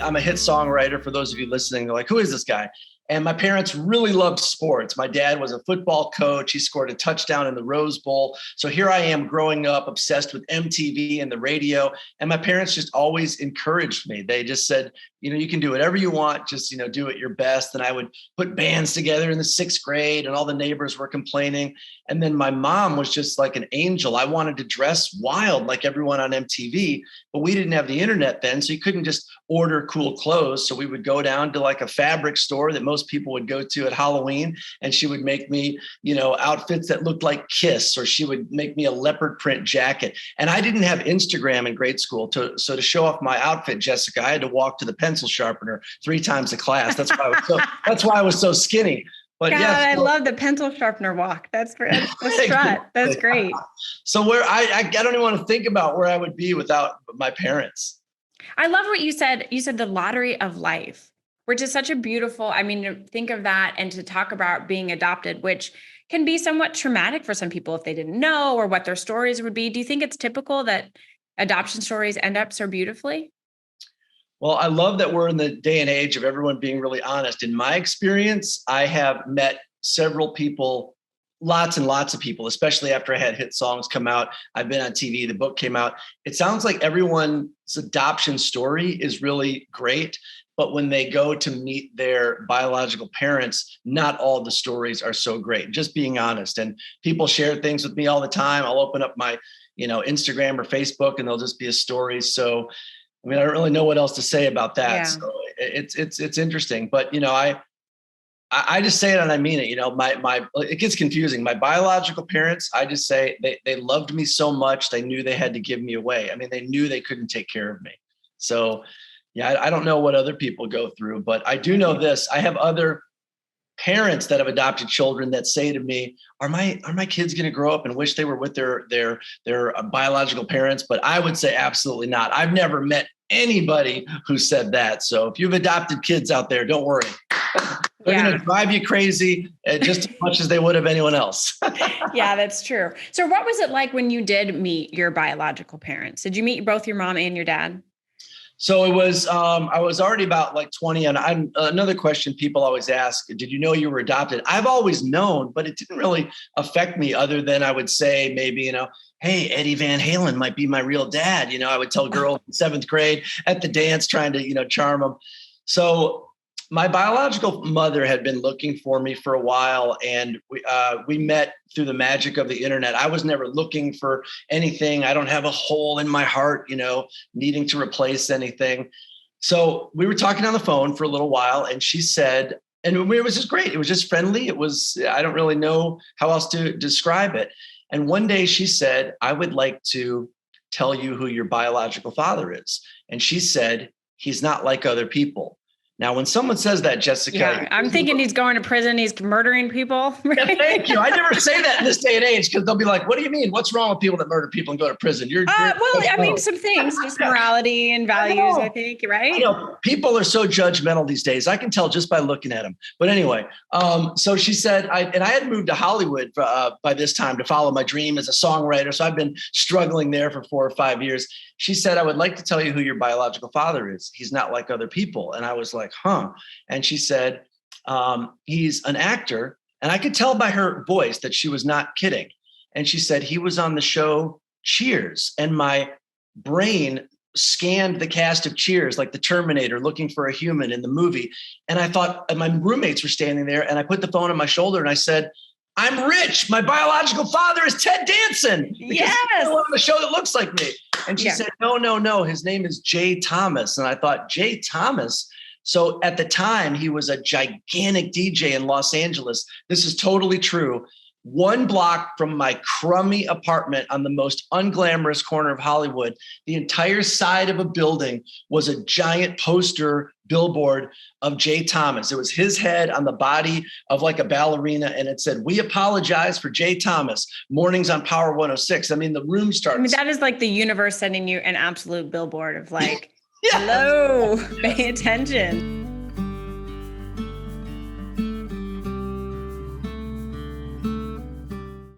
I'm a hit songwriter. For those of you listening, they're like, who is this guy? And my parents really loved sports. My dad was a football coach. He scored a touchdown in the Rose Bowl. So here I am growing up obsessed with MTV and the radio. And my parents just always encouraged me. They just said, you can do whatever you want. Just, do it your best. And I would put bands together in the 6th grade and all the neighbors were complaining. And then my mom was just like an angel. I wanted to dress wild like everyone on MTV, but we didn't have the internet then. So you couldn't just order cool clothes. So we would go down to like a fabric store that most people would go to at Halloween. And she would make me, outfits that looked like Kiss, or she would make me a leopard print jacket. And I didn't have Instagram in grade school. So to show off my outfit, Jessica, I had to walk to the pencil sharpener 3 times a class. That's why I was so skinny. But God, yes, I love the pencil sharpener walk. That's the strut. That's great. So where I don't even want to think about where I would be without my parents. I love what you said. You said the lottery of life, which is such a beautiful, think of that and to talk about being adopted, which can be somewhat traumatic for some people if they didn't know or what their stories would be. Do you think it's typical that adoption stories end up so beautifully? Well, I love that we're in the day and age of everyone being really honest. In my experience, I have met several people, lots and lots of people, especially after I had hit songs come out. I've been on TV, the book came out. It sounds like everyone's adoption story is really great, but when they go to meet their biological parents, not all the stories are so great, just being honest. And people share things with me all the time. I'll open up my, Instagram or Facebook and there'll just be a story. So I don't really know what else to say about that. Yeah. So it's interesting, but I just say it and I mean it. It gets confusing. My biological parents, I just say they loved me so much they knew they had to give me away. They knew they couldn't take care of me. So yeah, I don't know what other people go through, but I do know this. I have other parents that have adopted children that say to me, are my kids going to grow up and wish they were with their biological parents? But I would say absolutely not. I've never met anybody who said that. So if you've adopted kids out there, don't worry. They're going to drive you crazy just as much as they would have anyone else. Yeah, that's true. So what was it like when you did meet your biological parents? Did you meet both your mom and your dad? So it was, I was already about like 20. And another question people always ask, did you know you were adopted? I've always known, but it didn't really affect me other than I would say maybe, hey, Eddie Van Halen might be my real dad. I would tell girls in 7th grade at the dance trying to, charm them. So my biological mother had been looking for me for a while, and we met through the magic of the internet. I was never looking for anything. I don't have a hole in my heart, needing to replace anything. So we were talking on the phone for a little while, and she said, and it was just great. It was just friendly. It was, I don't really know how else to describe it. And one day she said, I would like to tell you who your biological father is. And she said, he's not like other people. Now, when someone says that, Jessica, I'm thinking he's going to prison. He's murdering people. Yeah, thank you. I never say that in this day and age because they'll be like, what do you mean? What's wrong with people that murder people and go to prison? Some things, just morality and values, I think, right? People are so judgmental these days. I can tell just by looking at them. But anyway, so she said, I had moved to Hollywood by this time to follow my dream as a songwriter. So I've been struggling there for 4 or 5 years. She said, I would like to tell you who your biological father is. He's not like other people. And I was like, huh. And she said, he's an actor. And I could tell by her voice that she was not kidding. And she said, he was on the show Cheers. And my brain scanned the cast of Cheers, like the Terminator looking for a human in the movie. And I thought, and my roommates were standing there, and I put the phone on my shoulder and I said, I'm rich. My biological father is Ted Danson. Yes. He's on the show that looks like me. And she said, no. His name is Jay Thomas. And I thought, Jay Thomas? So at the time, he was a gigantic DJ in Los Angeles. This is totally true. 1 block from my crummy apartment on the most unglamorous corner of Hollywood, the entire side of a building was a giant poster billboard of Jay Thomas. It was his head on the body of like a ballerina, and it said, we apologize for Jay Thomas, mornings on Power 106. The room starts. That is like the universe sending you an absolute billboard of like, hello, pay attention.